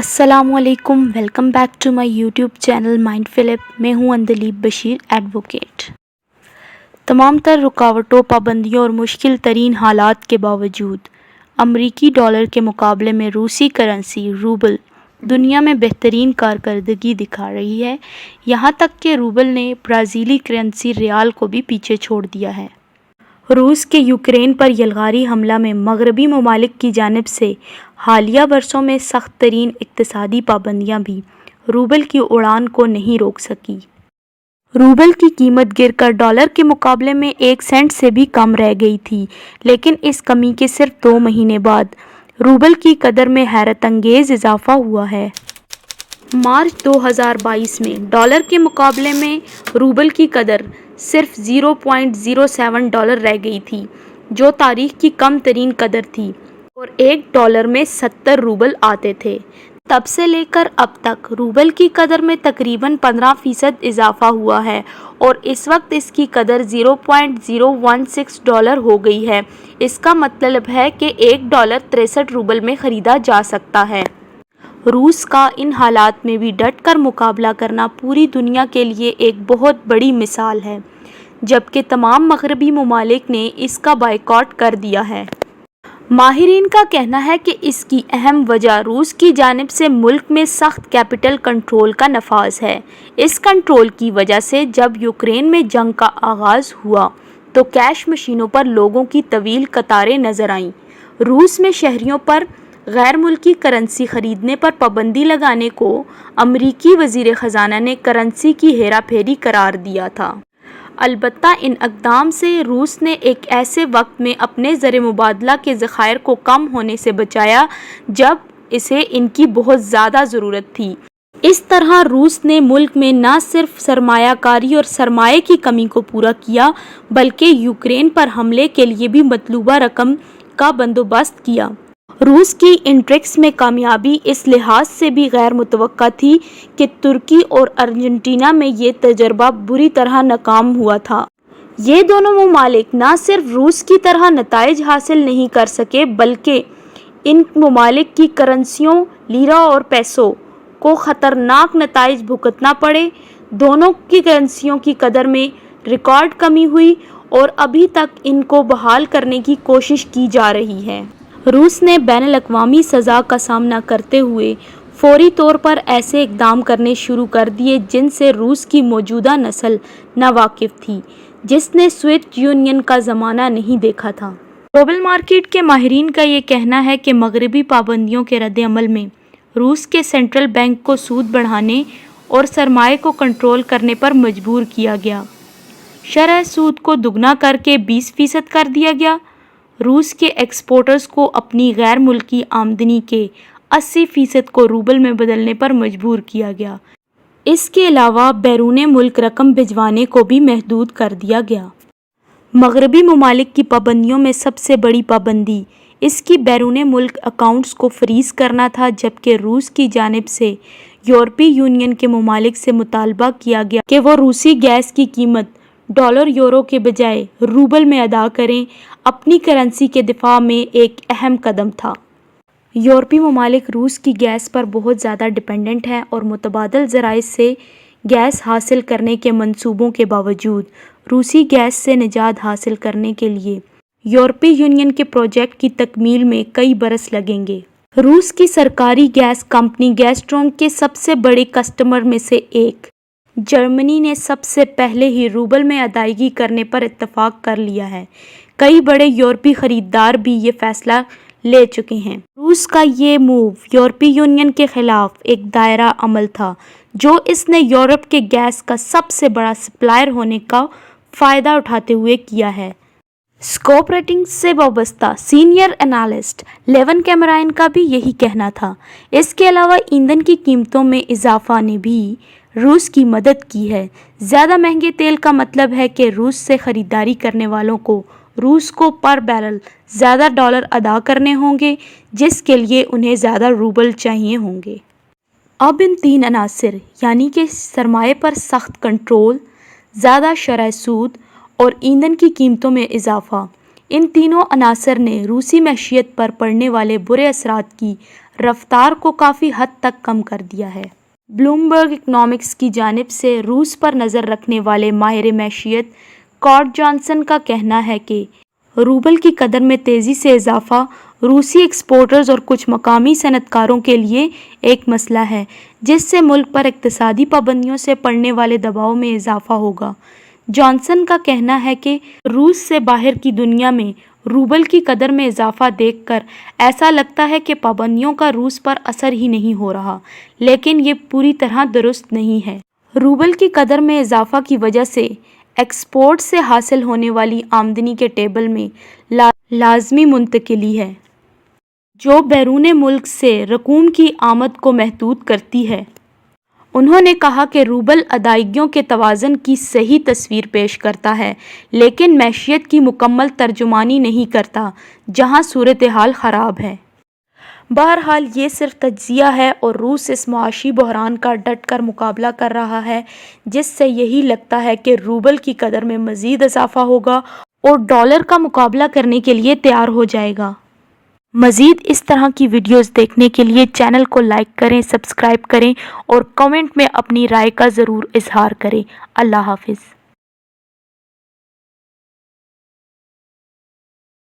अस्सलाम वालेकुम, welcome back to my YouTube channel mind flip. मैं हूं अंदलीब बशीर, एडवोकेट। तमाम तर रुकावटों, पाबंदियों और मुश्किल तरीन हालात के बावजूद अमरीकी डॉलर के मुकाबले में रूसी करेंसी रूबल दुनिया में बेहतरीन कारकर्दगी दिखा रही है। यहाँ तक कि रूबल ने ब्राज़ीली करेंसी रियाल को भी पीछे छोड़ दिया है। रूस के यूक्रेन पर यलगारी हमला में मगरबी ममालिक की जानिब से हालिया बरसों में सख्त तरीन इक़्तिसादी पाबंदियाँ भी रूबल की उड़ान को नहीं रोक सकी। रूबल की कीमत गिरकर डॉलर के मुकाबले में 1 सेंट से भी कम रह गई थी, लेकिन इस कमी के सिर्फ 2 महीने बाद रूबल की कदर में हैरत अंगेज़ इजाफा हुआ है। मार्च 2022 में डॉलर के मुकाबले में रूबल की कदर सिर्फ $0.07 रह गई थी, जो तारीख की कम तरीन कदर थी, और $1 में 70 रूबल आते थे। तब से लेकर अब तक रूबल की कदर में तकरीबन 15% इजाफा हुआ है और इस वक्त इसकी कदर $0.016 हो गई है। इसका मतलब है कि $1 63 रूबल में ख़रीदा जा सकता है। रूस का इन हालात में भी डट कर मुकाबला करना पूरी दुनिया के लिए एक बहुत बड़ी मिसाल है, जबकि तमाम मगरबी ममालिक ने इसका बायकॉट कर दिया है। माहिरीन का कहना है कि इसकी अहम वजह रूस की जानिब से मुल्क में सख्त कैपिटल कंट्रोल का नफाज है। इस कंट्रोल की वजह से जब यूक्रेन में जंग का आगाज़ हुआ तो कैश मशीनों पर लोगों की तवील कतारें नज़र आईं। रूस में शहरियों पर गैर मुल्की करेंसी ख़रीदने पर पाबंदी लगाने को अमरीकी वज़ीर ख़जाना ने करेंसी की हेरा फेरी करार दिया था। अलबत्ता इन इक़दाम से रूस ने एक ऐसे वक्त में अपने ज़र मुबादला के ज़खायर को कम होने से बचाया जब इसे इनकी बहुत ज़्यादा ज़रूरत थी। इस तरह रूस ने मुल्क में न सिर्फ सरमायाकारी और सरमाए की कमी को पूरा किया, बल्कि यूक्रेन पर हमले के लिए भी मतलूबा रकम का बंदोबस्त किया। रूस की इन ट्रिक्स में कामयाबी इस लिहाज से भी गैर मुतवक्का थी कि तुर्की और अर्जेंटीना में ये तजर्बा बुरी तरह नाकाम हुआ था। ये दोनों ममालिक न सिर्फ रूस की तरह नताइज हासिल नहीं कर सके, बल्कि इन ममालिक की करेंसियों लीरा और पैसों को ख़तरनाक नताइज भुगतना पड़े। दोनों की करेंसियों की कदर में रिकॉर्ड कमी हुई और अभी तक इनको बहाल करने की कोशिश की जा रही है। रूस ने बैनुल-अक़वामी सज़ा का सामना करते हुए फौरी तौर पर ऐसे इक़दाम करने शुरू कर दिए जिनसे रूस की मौजूदा नस्ल नावाकिफ़ थी, जिसने सोवियत यूनियन का ज़माना नहीं देखा था। ग्लोबल मार्केट के माहिरीन का ये कहना है कि मगरबी पाबंदियों के रद्द-ए-अमल में रूस के सेंट्रल बैंक को सूद बढ़ाने और सरमाए को कंट्रोल करने पर मजबूर किया गया। शरह सूद को दुगना करके 20% कर दिया गया। रूस के एक्सपोर्टर्स को अपनी गैर मुल्की आमदनी के 80% को रूबल में बदलने पर मजबूर किया गया। इसके अलावा बैरून मुल्क रकम भिजवाने को भी महदूद कर दिया गया। मगरबी ममालिक की पाबंदियों में सबसे बड़ी पाबंदी इसकी बैरून मुल्क अकाउंट्स को फ्रीज़ करना था, जबकि रूस की जानिब से यूरोपीय यूनियन के ममालिक से मुतालबा किया गया कि वो रूसी गैस की कीमत डॉलर यूरो के बजाय रूबल में अदा करें। अपनी करेंसी के दिफा में एक अहम कदम था। यूरोपीय ममालिक रूस की गैस पर बहुत ज़्यादा डिपेंडेंट हैं और मुतबादल ज़राए से गैस हासिल करने के मंसूबों के बावजूद रूसी गैस से निजात हासिल करने के लिए यूरोपीय यूनियन के प्रोजेक्ट की तकमील में कई बरस लगेंगे। रूस की सरकारी गैस कंपनी गैज़प्रोम के सबसे बड़े कस्टमर में से एक जर्मनी ने सबसे पहले ही रूबल में अदायगी करने पर इत्तफाक कर लिया है। कई बड़े यूरोपीय ख़रीदार भी ये फ़ैसला ले चुके हैं। रूस का ये मूव यूरोपीय यूनियन के ख़िलाफ़ एक दायरा अमल था, जो इसने यूरोप के गैस का सबसे बड़ा सप्लायर होने का फ़ायदा उठाते हुए किया है। स्कोप रेटिंग से वाबस्ता सीनियर एनालिस्ट लेवन कैमराइन का भी यही कहना था। इसके अलावा ईंधन की कीमतों में इजाफा ने भी रूस की मदद की है। ज़्यादा महंगे तेल का मतलब है कि रूस से ख़रीदारी करने वालों को रूस को पर बैरल ज़्यादा डॉलर अदा करने होंगे, जिसके लिए उन्हें ज़्यादा रूबल चाहिए होंगे। अब इन 3 अनासर यानी कि सरमाए पर सख्त कंट्रोल, ज़्यादा शरह सूद और ईंधन की कीमतों में इजाफा, इन तीनों अनासर ने रूसी मैशियत पर पड़ने वाले बुरे असरात की رفتار کو کافی حد تک کم کر دیا ہے۔ بلومبرگ اکنامکس کی جانب سے روس پر نظر رکھنے والے ماہر معیشت کارڈ جانسن کا کہنا ہے کہ روبل کی قدر میں تیزی سے اضافہ روسی ایکسپورٹرز اور کچھ مقامی صنعت کاروں کے لیے ایک مسئلہ ہے، جس سے ملک پر اقتصادی پابندیوں سے پڑنے والے دباؤ میں اضافہ ہوگا۔ جانسن کا کہنا ہے کہ روس سے باہر کی دنیا میں روبل کی قدر میں اضافہ دیکھ کر ایسا لگتا ہے کہ پابندیوں کا روس پر اثر ہی نہیں ہو رہا، لیکن یہ پوری طرح درست نہیں ہے۔ روبل کی قدر میں اضافہ کی وجہ سے ایکسپورٹ سے حاصل ہونے والی آمدنی کے ٹیبل میں لازمی منتقلی ہے، جو بیرون ملک سے رقوم کی آمد کو محدود کرتی ہے۔ انہوں نے کہا کہ روبل ادائیگیوں کے توازن کی صحیح تصویر پیش کرتا ہے، لیکن معیشت کی مکمل ترجمانی نہیں کرتا جہاں صورتحال خراب ہے۔ بہرحال یہ صرف تجزیہ ہے اور روس اس معاشی بحران کا ڈٹ کر مقابلہ کر رہا ہے، جس سے یہی لگتا ہے کہ روبل کی قدر میں مزید اضافہ ہوگا اور ڈالر کا مقابلہ کرنے کے لیے تیار ہو جائے گا۔ مزید اس طرح کی ویڈیوز دیکھنے کے لیے چینل کو لائک کریں، سبسکرائب کریں اور کمنٹ میں اپنی رائے کا ضرور اظہار کریں۔ اللہ حافظ۔